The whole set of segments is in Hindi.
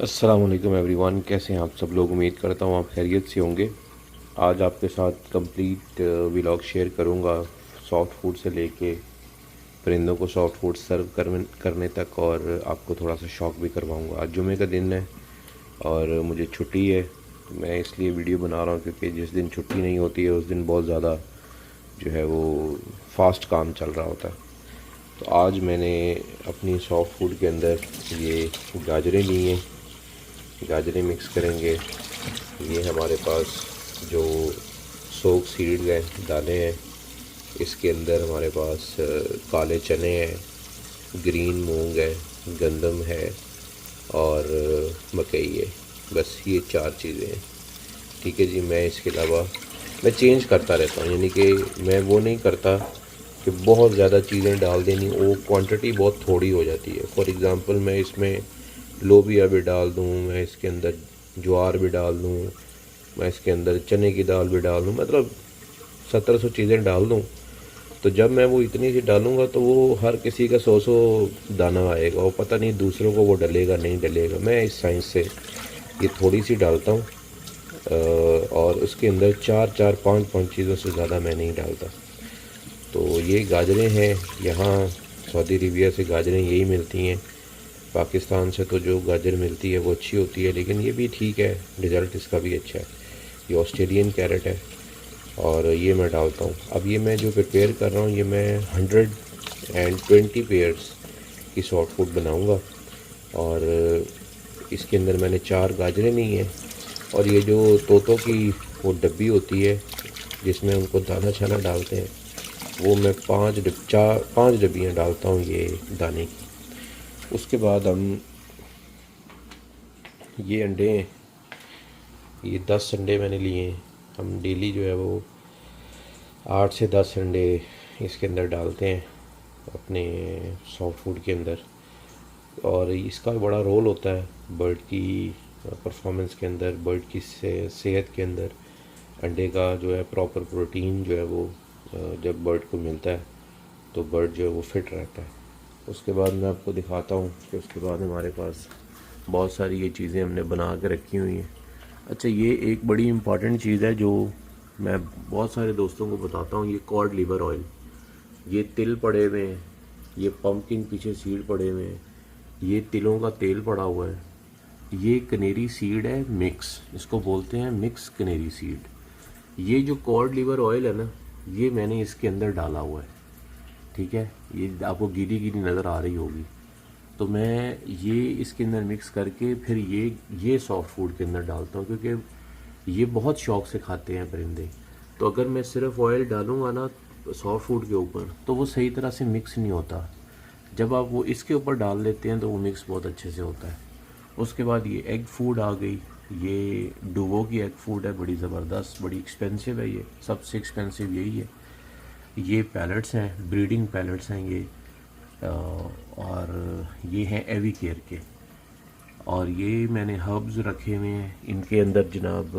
अस्सलाम वालेकुम एवरीवन, कैसे हैं आप सब लोग। उम्मीद करता हूँ आप खैरियत से होंगे। आज आपके साथ कंप्लीट व्लॉग शेयर करूँगा, सॉफ्ट फूड से लेके परिंदों को सॉफ्ट फूड सर्व करने तक, और आपको थोड़ा सा शौक भी करवाऊँगा। आज जुमे का दिन है और मुझे छुट्टी है, तो मैं इसलिए वीडियो बना रहा हूँ क्योंकि जिस दिन छुट्टी नहीं होती है उस दिन बहुत ज़्यादा जो है वो फास्ट काम चल रहा होता है। तो आज मैंने अपनी सॉफ्ट फूड के अंदर ये गाजरें ली हैं, गाजरें मिक्स करेंगे। ये हमारे पास जो सोक सीड है, दाने हैं, इसके अंदर हमारे पास काले चने हैं, ग्रीन मूंग है, गंदम है और मकई है। बस ये चार चीज़ें हैं। ठीक है जी। मैं इसके अलावा मैं चेंज करता रहता हूँ, यानी कि मैं वो नहीं करता कि बहुत ज़्यादा चीज़ें डाल देनी, वो क्वांटिटी बहुत थोड़ी हो जाती है। फॉर एग्ज़ाम्पल मैं इसमें लोबिया भी डाल दूँ, मैं इसके अंदर ज्वार भी डाल दूँ, मैं इसके अंदर चने की दाल भी डाल दूँ, मतलब 1700 चीज़ें डाल दूँ। तो जब मैं वो इतनी सी डालूँगा तो वो हर किसी का 100 दाना आएगा, वो पता नहीं दूसरों को वो डलेगा नहीं डलेगा। मैं इस साइंस से ये थोड़ी सी डालता हूँ और उसके अंदर चार चार पाँच पाँच चीज़ों से ज़्यादा मैं नहीं डालता। तो ये गाजरें हैं, यहाँ सऊदी अरेबिया से गाजरें यही मिलती हैं। पाकिस्तान से तो जो गाजर मिलती है वो अच्छी होती है, लेकिन ये भी ठीक है, रिज़ल्ट इसका भी अच्छा है। ये ऑस्ट्रेलियन कैरेट है और ये मैं डालता हूँ। अब ये मैं जो प्रिपेयर कर रहा हूँ, ये मैं 120 पेयर्स की सॉफ्ट फूड बनाऊँगा। और इसके अंदर मैंने 4 गाजरें ली हैं, और ये जो तोतों की वो डब्बी होती है जिसमें उनको दाना शाना डालते हैं, वो मैं 5 डब्बियाँ डालता हूँ ये दाने की। उसके बाद हम ये अंडे, ये 10 अंडे मैंने लिए हैं। हम डेली जो है वो 8 से 10 अंडे इसके अंदर डालते हैं अपने सॉफ्ट फूड के अंदर। और इसका बड़ा रोल होता है बर्ड की परफॉर्मेंस के अंदर, बर्ड की सेहत के अंदर। अंडे का जो है प्रॉपर प्रोटीन जो है वो जब बर्ड को मिलता है तो बर्ड जो है वो फिट रहता है। उसके बाद मैं आपको दिखाता हूँ कि उसके बाद हमारे पास बहुत सारी ये चीज़ें हमने बना के रखी हुई हैं। अच्छा, ये एक बड़ी इम्पॉर्टेंट चीज़ है जो मैं बहुत सारे दोस्तों को बताता हूँ, ये कॉड लिवर ऑयल। ये तिल पड़े हुए हैं, ये पम्पकिन पीछे सीड पड़े हुए हैं, ये तिलों का तेल पड़ा हुआ है, ये कनेरी सीड है मिक्स, इसको बोलते हैं मिक्स कनेरी सीड। ये जो कॉड लिवर ऑयल है ना, ये मैंने इसके अंदर डाला हुआ है। ठीक है, ये आपको गीली गीली नज़र आ रही होगी। तो मैं ये इसके अंदर मिक्स करके फिर ये सॉफ्ट फूड के अंदर डालता हूँ, क्योंकि ये बहुत शौक से खाते हैं परिंदे। तो अगर मैं सिर्फ ऑयल डालूँगा ना सॉफ्ट फूड के ऊपर तो वो सही तरह से मिक्स नहीं होता। जब आप वो इसके ऊपर डाल लेते हैं तो वो मिक्स बहुत अच्छे से होता है। उसके बाद ये एग फूड आ गई। ये डुवो की एग फूड है, बड़ी ज़बरदस्त, बड़ी एक्सपेंसिव है, ये सबसे एक्सपेंसिव यही है। ये पैलेट्स हैं, ब्रीडिंग पैलेट्स हैं ये, और ये हैं एवी केयर के। और ये मैंने हर्ब्स रखे हुए हैं, इनके अंदर जनाब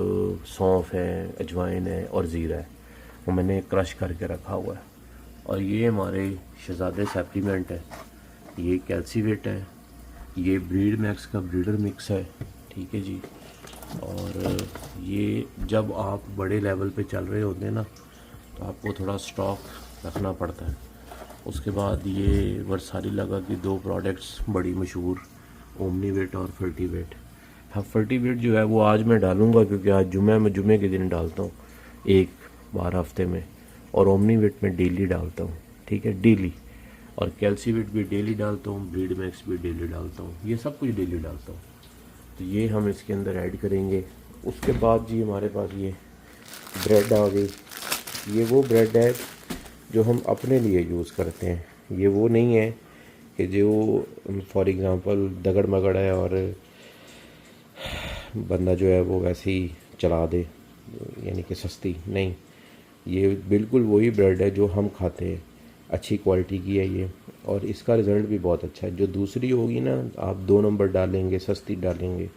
सौंफ है, अजवाइन है और ज़ीरा है, वो मैंने क्रश करके रखा हुआ है। और ये हमारे शहज़ादे सप्लीमेंट है, ये कैल्सीवेट है, ये ब्रीड मैक्स का ब्रीडर मिक्स है। ठीक है जी। और ये जब आप बड़े लेवल पे चल रहे होते हैं ना तो आपको थोड़ा स्टॉक रखना पड़ता है। उसके बाद ये वर्सारी लगा की 2 प्रोडक्ट्स बड़ी मशहूर, ओमनीवेट और फर्टीवेट। हाँ, फर्टीवेट जो है वो आज मैं डालूँगा क्योंकि आज जुमे के दिन डालता हूँ एक बार हफ्ते में, और ओमनीवेट में डेली डालता हूँ। ठीक है, डेली। और कैल्सीवेट भी डेली डालता हूँ, ब्रीड मैक्स भी डेली डालता हूँ, ये सब कुछ डेली डालता हूँ। तो ये हम इसके अंदर ऐड करेंगे। उसके बाद जी हमारे पास ये ब्रेड आ गई। ये वो ब्रेड है जो हम अपने लिए यूज़ करते हैं, ये वो नहीं है कि जो फॉर एग्ज़ाम्पल दगड़ मगड़ है और बंदा जो है वो वैसे ही चला दे, यानी कि सस्ती नहीं। ये बिल्कुल वही ब्रेड है जो हम खाते हैं, अच्छी क्वालिटी की है ये, और इसका रिज़ल्ट भी बहुत अच्छा है। जो दूसरी होगी ना, आप 2 नंबर डालेंगे, सस्ती डालेंगे,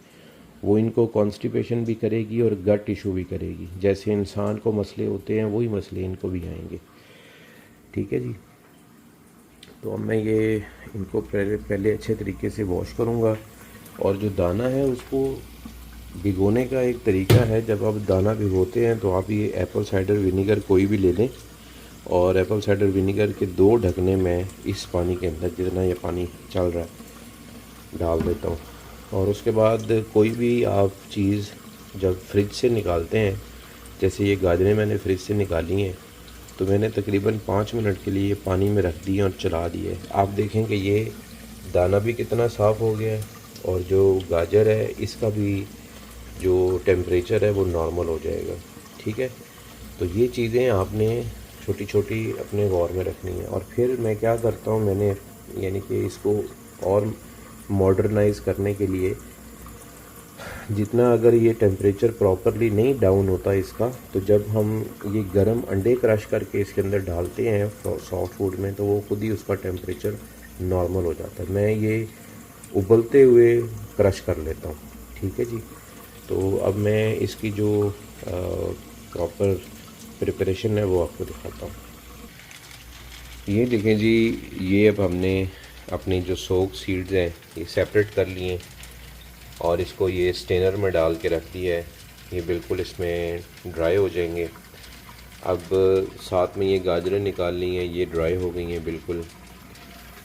वो इनको कॉन्स्टिपेशन भी करेगी और गट इशू भी करेगी। जैसे इंसान को मसले होते हैं वही मसले इनको भी आएंगे। ठीक है जी। तो अब मैं ये इनको पहले अच्छे तरीके से वॉश करूँगा। और जो दाना है उसको भिगोने का एक तरीका है। जब आप दाना भिगोते हैं तो आप ये एप्पल साइडर विनीगर कोई भी ले लें और एप्पल साइडर विनीगर के 2 ढकने में इस पानी के अंदर जितना ये पानी चल रहा है डाल देता हूँ। और उसके बाद कोई भी आप चीज़ जब फ्रिज से निकालते हैं, जैसे ये गाजरें मैंने फ्रिज से निकाली हैं तो मैंने तकरीबन 5 मिनट के लिए पानी में रख दिए और चला दिए। आप देखें कि ये दाना भी कितना साफ़ हो गया है और जो गाजर है इसका भी जो टेम्परेचर है वो नॉर्मल हो जाएगा। ठीक है, तो ये चीज़ें आपने छोटी छोटी अपने गौर में रखनी है। और फिर मैं क्या करता हूँ, मैंने यानी कि इसको और मॉडर्नाइज़ करने के लिए जितना अगर ये टेम्परेचर प्रॉपरली नहीं डाउन होता इसका, तो जब हम ये गरम अंडे क्रश करके इसके अंदर डालते हैं सॉफ्ट फूड में तो वो खुद ही उसका टेम्परेचर नॉर्मल हो जाता है। मैं ये उबलते हुए क्रश कर लेता हूँ। ठीक है जी, तो अब मैं इसकी जो प्रॉपर प्रिपरेशन है वो आपको दिखाता हूँ। ये देखें जी, ये अब हमने अपनी जो सोक सीड्स हैं ये सेपरेट कर लिए और इसको ये स्टेनर में डाल के रख दिया है। ये बिल्कुल इसमें ड्राई हो जाएंगे। अब साथ में ये गाजरें निकाल ली हैं, ये ड्राई हो गई हैं बिल्कुल।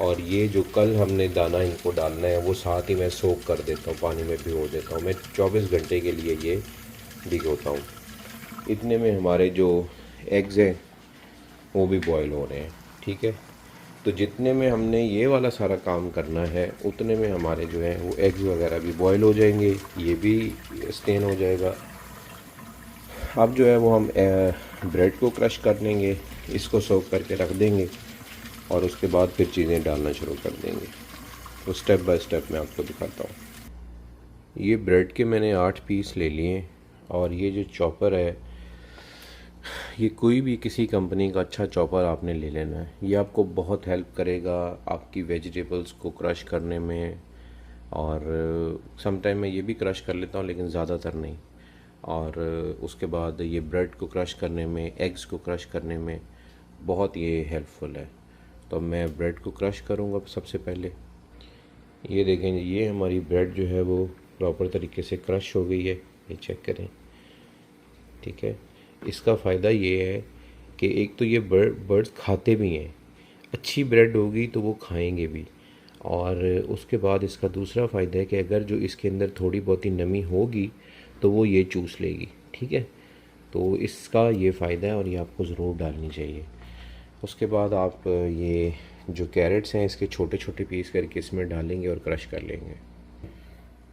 और ये जो कल हमने दाना इनको डालना है वो साथ ही मैं सोक कर देता हूँ, पानी में भिगो देता हूँ। मैं 24 घंटे के लिए ये भिगोता हूँ। इतने में हमारे जो एग्ज़ हैं वो भी बॉयल हो रहे हैं। ठीक है, तो जितने में हमने ये वाला सारा काम करना है उतने में हमारे जो है वो एग्ज़ वगैरह भी बॉयल हो जाएंगे, ये भी स्टेन हो जाएगा। अब जो है वो हम ब्रेड को क्रश कर लेंगे, इसको सोक करके रख देंगे और उसके बाद फिर चीज़ें डालना शुरू कर देंगे। तो स्टेप बाय स्टेप मैं आपको दिखाता हूँ। ये ब्रेड के मैंने 8 पीस ले लिए और ये जो चॉपर है ये कोई भी किसी कंपनी का अच्छा चॉपर आपने ले लेना है। ये आपको बहुत हेल्प करेगा आपकी वेजिटेबल्स को क्रश करने में। और समटाइम मैं ये भी क्रश कर लेता हूँ लेकिन ज़्यादातर नहीं। और उसके बाद ये ब्रेड को क्रश करने में, एग्स को क्रश करने में बहुत ये हेल्पफुल है। तो मैं ब्रेड को क्रश करूँगा सबसे पहले। ये देखें, ये हमारी ब्रेड जो है वो प्रॉपर तरीके से क्रश हो गई है, ये चेक करें। ठीक है, इसका फ़ायदा ये है कि एक तो ये बर्ड्स खाते भी हैं, अच्छी ब्रेड होगी तो वो खाएंगे भी। और उसके बाद इसका दूसरा फ़ायदा है कि अगर जो इसके अंदर थोड़ी बहुत ही नमी होगी तो वो ये चूस लेगी। ठीक है, तो इसका ये फ़ायदा है और ये आपको ज़रूर डालनी चाहिए। उसके बाद आप ये जो कैरेट्स हैं इसके छोटे छोटे पीस करके इसमें डालेंगे और क्रश कर लेंगे।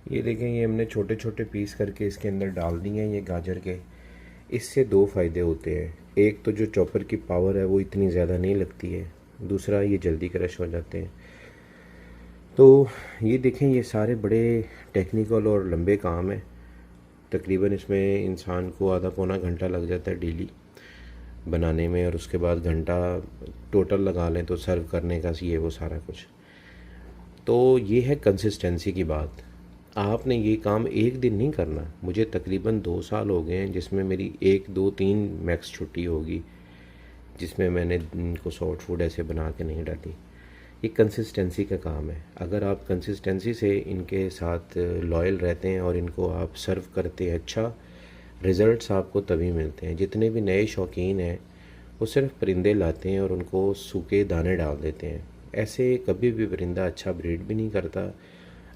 ये देखें, ये हमने छोटे छोटे पीस करके इसके अंदर डाल दिए हैं ये गाजर के। इससे 2 फ़ायदे होते हैं। एक तो जो चॉपर की पावर है वो इतनी ज़्यादा नहीं लगती है, दूसरा ये जल्दी क्रश हो जाते हैं। तो ये देखें, ये सारे बड़े टेक्निकल और लंबे काम हैं। तकरीबन इसमें इंसान को आधा पौना घंटा लग जाता है डेली बनाने में, और उसके बाद घंटा टोटल लगा लें तो सर्व करने का ये वो सारा कुछ। तो ये है कंसिस्टेंसी की बात। आपने ये काम एक दिन नहीं करना। मुझे तकरीबन 2 साल हो गए हैं जिसमें मेरी 1 2 3 मैक्स छुट्टी होगी जिसमें मैंने इनको सॉफ्ट फूड ऐसे बना के नहीं डाली। ये कंसिस्टेंसी का काम है। अगर आप कंसिस्टेंसी से इनके साथ लॉयल रहते हैं और इनको आप सर्व करते हैं, अच्छा रिज़ल्ट्स आपको तभी मिलते हैं। जितने भी नए शौकीन हैं वो सिर्फ परिंदे लाते हैं और उनको सूखे दाने डाल देते हैं। ऐसे कभी भी परिंदा अच्छा ब्रीड भी नहीं करता।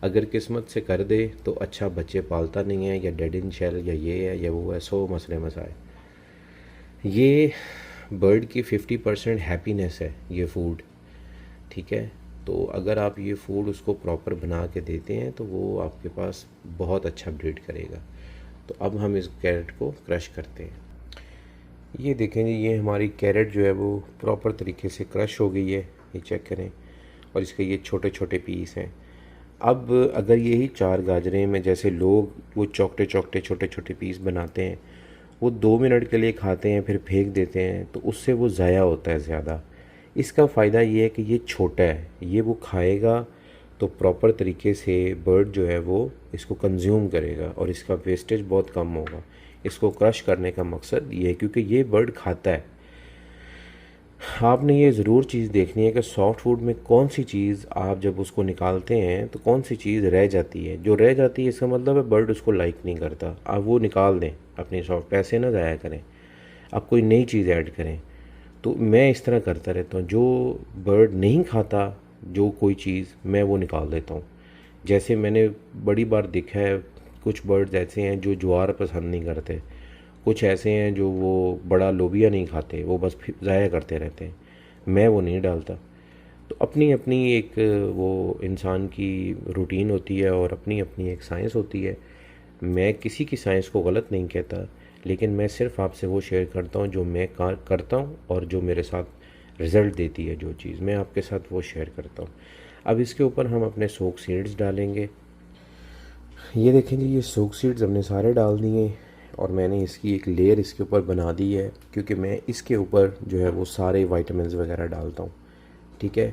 अगर किस्मत से कर दे तो अच्छा बच्चे पालता नहीं है, या डेड इन शेल, या ये है या वो है, 100 मसले मसाए। ये बर्ड की 50% हैप्पीनेस है ये फूड। ठीक है, तो अगर आप ये फूड उसको प्रॉपर बना के देते हैं तो वो आपके पास बहुत अच्छा ब्रीड करेगा। तो अब हम इस कैरेट को क्रश करते हैं। ये देखें जी, ये हमारी कैरेट जो है वो प्रॉपर तरीके से क्रश हो गई है, ये चेक करें। और इसके ये छोटे छोटे पीस हैं। अब अगर यही 4 गाजरें में, जैसे लोग वो चौकटे चौकटे छोटे छोटे पीस बनाते हैं, वो 2 मिनट के लिए खाते हैं फिर फेंक देते हैं, तो उससे वो ज़ाया होता है ज़्यादा। इसका फ़ायदा ये है कि ये छोटा है, ये वो खाएगा तो प्रॉपर तरीके से बर्ड जो है वो इसको कंज्यूम करेगा और इसका वेस्टेज बहुत कम होगा। इसको क्रश करने का मकसद ये है क्योंकि ये बर्ड खाता है। आपने ये ज़रूर चीज़ देखनी है कि सॉफ्ट फूड में कौन सी चीज़ आप जब उसको निकालते हैं तो कौन सी चीज़ रह जाती है। जो रह जाती है इसका मतलब है बर्ड उसको लाइक नहीं करता। आप वो निकाल दें, अपने सॉफ्ट पैसे ना ज़ाया करें, आप कोई नई चीज़ ऐड करें। तो मैं इस तरह करता रहता हूँ, जो बर्ड नहीं खाता जो कोई चीज़ मैं वो निकाल देता हूँ। जैसे मैंने बड़ी बार देखा है, कुछ बर्ड्स ऐसे हैं जो ज्वार पसंद नहीं करते, कुछ ऐसे हैं जो वो बड़ा लोबिया नहीं खाते, वो बस ज़ाया करते रहते हैं। मैं वो नहीं डालता। तो अपनी अपनी एक वो इंसान की रूटीन होती है और अपनी अपनी एक साइंस होती है। मैं किसी की साइंस को गलत नहीं कहता, लेकिन मैं सिर्फ आपसे वो शेयर करता हूँ जो मैं करता हूँ और जो मेरे साथ रिज़ल्ट देती है। जो चीज़ मैं आपके साथ वो शेयर करता हूँ। अब इसके ऊपर हम अपने सोक सीड्स डालेंगे। ये देखेंगे, ये सोक सीड्स हमने सारे डाल दिए और मैंने इसकी एक लेयर इसके ऊपर बना दी है, क्योंकि मैं इसके ऊपर जो है वो सारे वाइटामिन वगैरह डालता हूँ। ठीक है।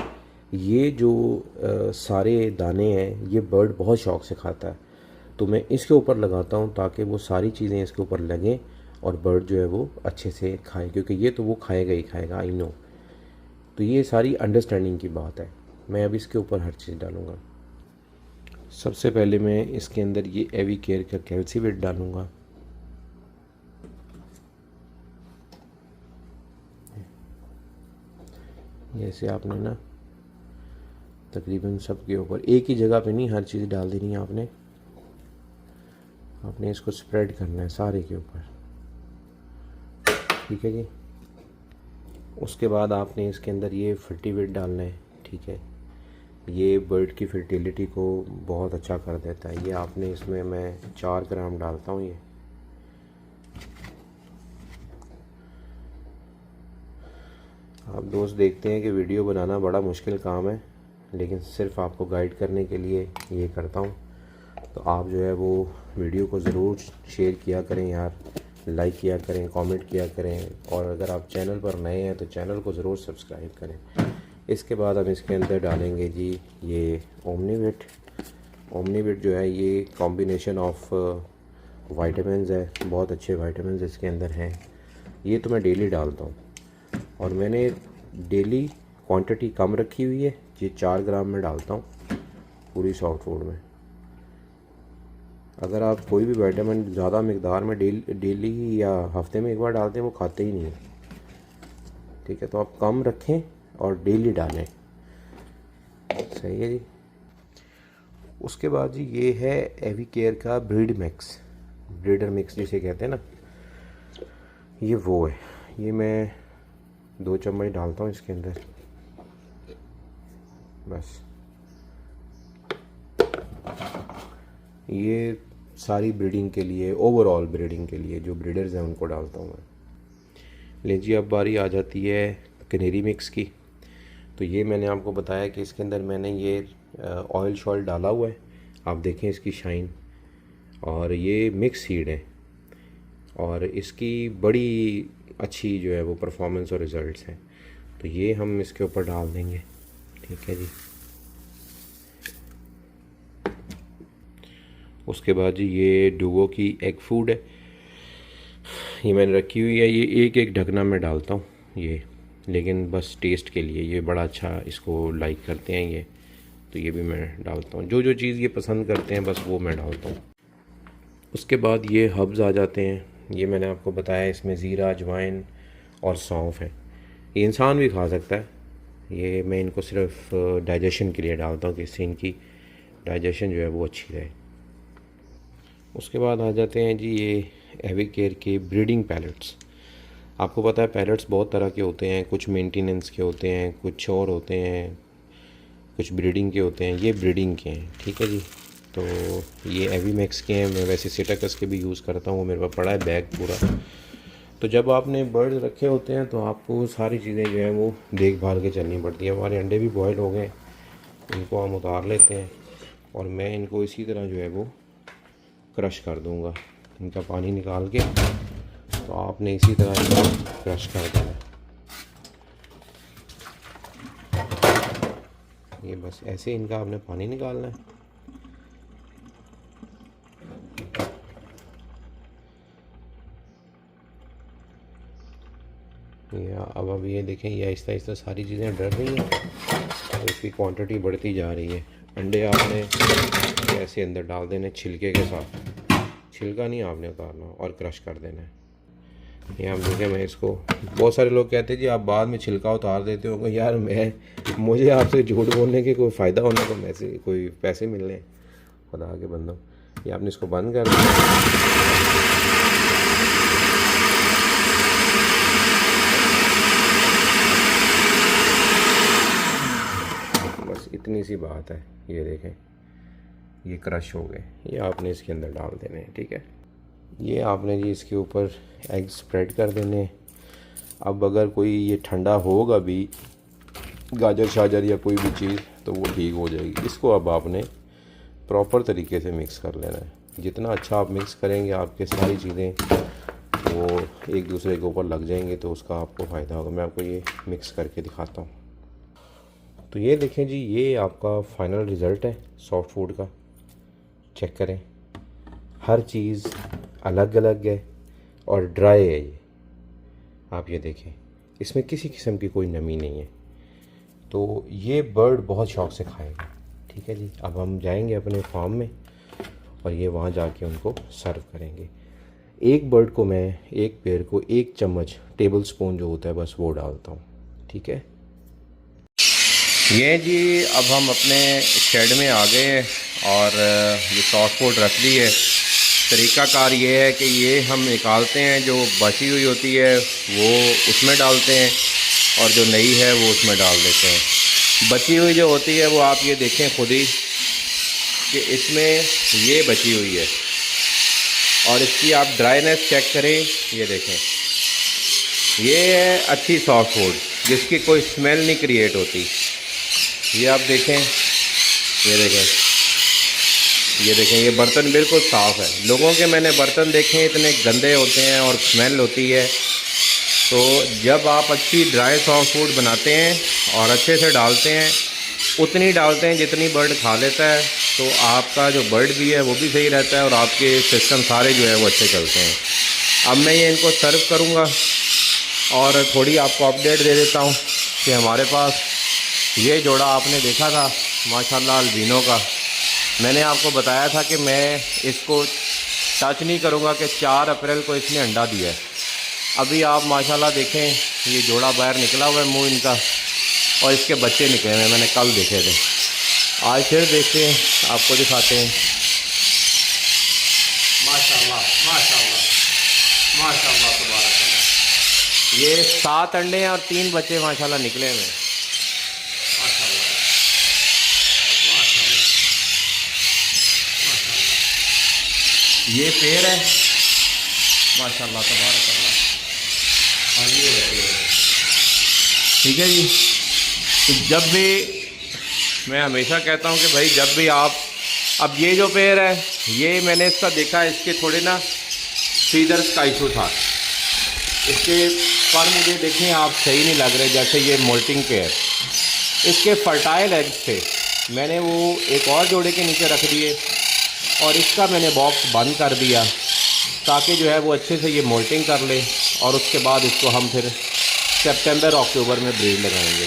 ये जो सारे दाने हैं ये बर्ड बहुत शौक़ से खाता है, तो मैं इसके ऊपर लगाता हूँ ताकि वो सारी चीज़ें इसके ऊपर लगें और बर्ड जो है वो अच्छे से खाए, क्योंकि ये तो वो खाएगा ही खाएगा, आई नो। तो ये सारी अंडरस्टैंडिंग की बात है। मैं अब इसके ऊपर हर चीज़ डालूँगा। सबसे पहले मैं इसके अंदर ये एवी केयर का कैल्सीवेट डालूँगा। जैसे आपने ना तकरीबन सब के ऊपर एक ही जगह पे नहीं हर चीज़ डाल देनी है आपने इसको स्प्रेड करना है सारे के ऊपर। ठीक है जी। उसके बाद आपने इसके अंदर ये फर्टिवेट डालना है। ठीक है। ये बर्ड की फर्टिलिटी को बहुत अच्छा कर देता है। ये आपने इसमें मैं 4 ग्राम डालता हूँ। ये आप दोस्त देखते हैं कि वीडियो बनाना बड़ा मुश्किल काम है, लेकिन सिर्फ आपको गाइड करने के लिए ये करता हूँ। तो आप जो है वो वीडियो को ज़रूर शेयर किया करें यार, लाइक किया करें, कमेंट किया करें, और अगर आप चैनल पर नए हैं तो चैनल को ज़रूर सब्सक्राइब करें। इसके बाद हम इसके अंदर डालेंगे जी ये ओमनीवेट। ओमनीवेट जो है ये कॉम्बिनेशन ऑफ वाइटामिन है, बहुत अच्छे वाइटामिन इसके अंदर हैं। ये तो मैं डेली डालता हूँ और मैंने डेली क्वांटिटी कम रखी हुई है। ये 4 ग्राम में डालता हूँ पूरी सॉफ्ट फूड में। अगर आप कोई भी विटामिन ज़्यादा मकदार में डेली या हफ्ते में एक बार डालते हैं वो खाते ही नहीं है। ठीक है, तो आप कम रखें और डेली डालें। सही है जी। उसके बाद जी ये है एवी केयर का ब्रीडर मिक्स जिसे कहते हैं ना, ये वो है। ये मैं 2 चम्मच डालता हूँ इसके अंदर बस। ये सारी ब्रीडिंग के लिए, ओवरऑल ब्रीडिंग के लिए जो ब्रीडर्स हैं उनको डालता हूँ मैं। लीजिए अब बारी आ जाती है कनेरी मिक्स की। तो ये मैंने आपको बताया कि इसके अंदर मैंने ये ऑयल शॉयल डाला हुआ है। आप देखें इसकी शाइन, और ये मिक्स सीड है और इसकी बड़ी अच्छी जो है वो परफॉर्मेंस और रिज़ल्ट्स हैं। तो ये हम इसके ऊपर डाल देंगे। ठीक है जी। उसके बाद जी ये डुओ की एग फूड है, ये मैंने रखी हुई है। ये एक एक ढकना मैं डालता हूँ ये, लेकिन बस टेस्ट के लिए। ये बड़ा अच्छा इसको लाइक करते हैं ये, तो ये भी मैं डालता हूँ। जो जो चीज़ ये पसंद करते हैं बस वो मैं डालता हूँ। उसके बाद ये हब्स आ जाते हैं। ये मैंने आपको बताया इसमें ज़ीरा, अजवाइन और सौंफ है। ये इंसान भी खा सकता है। ये मैं इनको सिर्फ डाइजेशन के लिए डालता हूँ कि इससे इनकी डाइजेशन जो है वो अच्छी रहे। उसके बाद आ जाते हैं जी ये एवी केयर के ब्रीडिंग पैलेट्स। आपको पता है पैलेट्स बहुत तरह के होते हैं, कुछ मेंटेनेंस के होते हैं, कुछ और होते हैं, कुछ ब्रीडिंग के होते हैं। ये ब्रीडिंग के हैं। ठीक है जी। तो ये एवी मैक्स के हैं। मैं वैसे सेटाकस के भी यूज़ करता हूँ, मेरे पास पड़ा है बैग पूरा। तो जब आपने बर्ड्स रखे होते हैं तो आपको सारी चीज़ें जो हैं वो देखभाल के चलनी पड़ती हैं। हमारे अंडे भी बॉयल हो गए, इनको हम उतार लेते हैं और मैं इनको इसी तरह जो है वो क्रश कर दूँगा। इनका पानी निकाल के तो आपने इसी तरह इनको क्रश कर देना। ये बस ऐसे इनका आपने पानी निकालना है। या अब ये देखें, ये आहिस्ता आहिस्ता सारी चीज़ें डर रही हैं और इसकी क्वांटिटी बढ़ती जा रही है। अंडे आपने ऐसे अंदर डाल देने छिलके के साथ, छिलका नहीं आपने उतारना और क्रश कर देना है। ये आप देखें, मैं इसको, बहुत सारे लोग कहते हैं जी आप बाद में छिलका उतार देते हो। यार मुझे आपसे झूठ बोलने के कोई फ़ायदा होना, तो मैसे कोई पैसे मिलने खुदा के बंदों। ये आपने इसको बंद कर दिया। इतनी सी बात है। ये देखें, ये क्रश हो गए। ये आपने इसके अंदर डाल देने हैं, ठीक है। ये आपने जी इसके ऊपर एग स्प्रेड कर देने। अब अगर कोई ये ठंडा होगा भी, गाजर शाजर या कोई भी चीज़, तो वो ठीक हो जाएगी। इसको अब आपने प्रॉपर तरीके से मिक्स कर लेना है। जितना अच्छा आप मिक्स करेंगे, आपके सारी चीज़ें वो एक दूसरे के ऊपर लग जाएंगे, तो उसका आपको फ़ायदा होगा। मैं आपको ये मिक्स करके दिखाता हूँ। तो ये देखें जी, ये आपका फाइनल रिज़ल्ट है सॉफ्ट फूड का। चेक करें, हर चीज़ अलग अलग है और ड्राई है। ये आप ये देखें, इसमें किसी किस्म की कोई नमी नहीं है। तो ये बर्ड बहुत शौक़ से खाएगा, ठीक है जी। अब हम जाएंगे अपने फार्म में और ये वहाँ जाके उनको सर्व करेंगे। एक बर्ड को मैं, एक पेड़ को 1 चम्मच टेबल स्पून जो होता है बस वो डालता हूँ, ठीक है। ये जी अब हम अपने शेड में आ गए हैं और ये सॉफ्ट फूड रख दी है। तरीक़ाकार ये है कि ये हम निकालते हैं, जो बची हुई होती है वो उसमें डालते हैं और जो नई है वो उसमें डाल देते हैं। बची हुई जो होती है वो आप ये देखें खुद ही कि इसमें ये बची हुई है, और इसकी आप ड्राइनेस चेक करें। ये देखें, ये है अच्छी सॉफ्ट फूड जिसकी कोई स्मेल नहीं क्रिएट होती। ये आप देखें, ये देखें, ये देखें, ये बर्तन बिल्कुल साफ़ है। लोगों के मैंने बर्तन देखे इतने गंदे होते हैं और स्मेल होती है। तो जब आप अच्छी ड्राई सॉफ्ट फूड बनाते हैं और अच्छे से डालते हैं, उतनी डालते हैं जितनी बर्ड खा लेता है, तो आपका जो बर्ड भी है वो भी सही रहता है और आपके सिस्टम सारे जो है वो अच्छे चलते हैं। अब मैं ये इनको सर्व करूँगा और थोड़ी आपको अपडेट दे देता हूँ कि हमारे पास ये जोड़ा आपने देखा था माशाल्लाह अल्बिनो का। मैंने आपको बताया था कि मैं इसको टच नहीं करूँगा कि 4 अप्रैल को इसने अंडा दिया है। अभी आप माशाल्लाह देखें, ये जोड़ा बाहर निकला हुआ है मुंह इनका, और इसके बच्चे निकले हैं, मैंने कल देखे थे। आज फिर देखते हैं, आपको दिखाते हैं। माशाल्लाह माशाल्लाह माशाल्लाह सुभान अल्लाह। ये 7 अंडे हैं और 3 बच्चे माशाल्लाह निकले हुए हैं। ये पेड़ है माशाल्लाह तबारक अल्लाह, और ये बच्चे हैं, ठीक है जी। तो जब भी मैं हमेशा कहता हूँ कि भाई जब भी आप, अब ये जो पेड़ है ये मैंने इसका देखा है, इसके थोड़े ना फीदर्स का इशू था, इसके पर मुझे देखें आप सही नहीं लग रहे, जैसे ये मोल्टिंग पेड़। इसके फर्टाइल एग्स थे, मैंने वो एक और जोड़े के नीचे रख दिए और इसका मैंने बॉक्स बंद कर दिया ताकि जो है वो अच्छे से ये मोल्टिंग कर ले, और उसके बाद इसको हम फिर सितंबर अक्टूबर में ब्रीड लगाएंगे।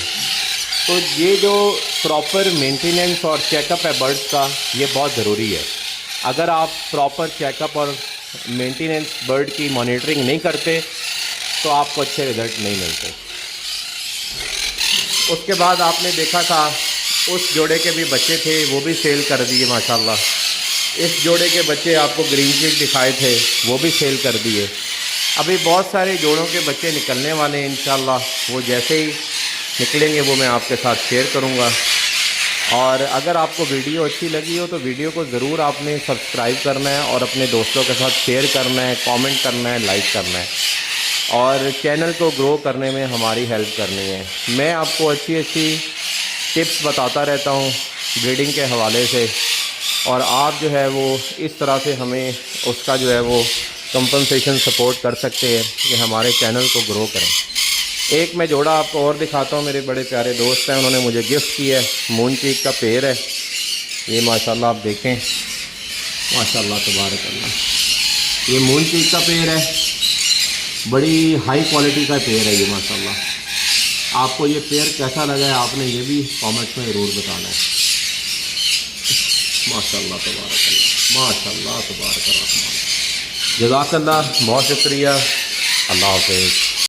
तो ये जो प्रॉपर मेंटेनेंस और चेकअप है बर्ड्स का, ये बहुत ज़रूरी है। अगर आप प्रॉपर चेकअप और मेंटेनेंस बर्ड की मॉनिटरिंग नहीं करते तो आपको अच्छे रिज़ल्ट नहीं मिलते। उसके बाद आपने देखा था उस जोड़े के भी बच्चे थे, वो भी सेल कर दिए माशाल्लाह। इस जोड़े के बच्चे आपको ग्रीन चिक दिखाए थे, वो भी सेल कर दिए। अभी बहुत सारे जोड़ों के बच्चे निकलने वाले हैं इंशाल्लाह, वो जैसे ही निकलेंगे वो मैं आपके साथ शेयर करूंगा। और अगर आपको वीडियो अच्छी लगी हो तो वीडियो को ज़रूर आपने सब्सक्राइब करना है और अपने दोस्तों के साथ शेयर करना है, कमेंट करना है, लाइक करना है, और चैनल को ग्रो करने में हमारी हेल्प करनी है। मैं आपको अच्छी अच्छी टिप्स बताता रहता हूँ ब्रीडिंग के हवाले से, और आप जो है वो इस तरह से हमें उसका जो है वो कंपनसेशन सपोर्ट कर सकते हैं कि हमारे चैनल को ग्रो करें। एक मैं जोड़ा आपको और दिखाता हूँ, मेरे बड़े प्यारे दोस्त हैं, उन्होंने मुझे गिफ्ट किया है। मून चीक का पेड़ है ये माशाल्लाह, आप देखें माशाल्लाह तबारक अल्लाह। ये मून चीक का पेड़ है बड़ी हाई क्वालिटी का पेयर है ये माशाल्लाह। आपको ये पेयर कैसा लगा है आपने ये भी कमेंट्स में ज़रूर बताना है। माशाल्लाह तबारक अल्लाह, माशाल्लाह तबारक रहमान। जज़ाकल्लाह, बहुत शुक्रिया। अल्लाह हाफ़िज़।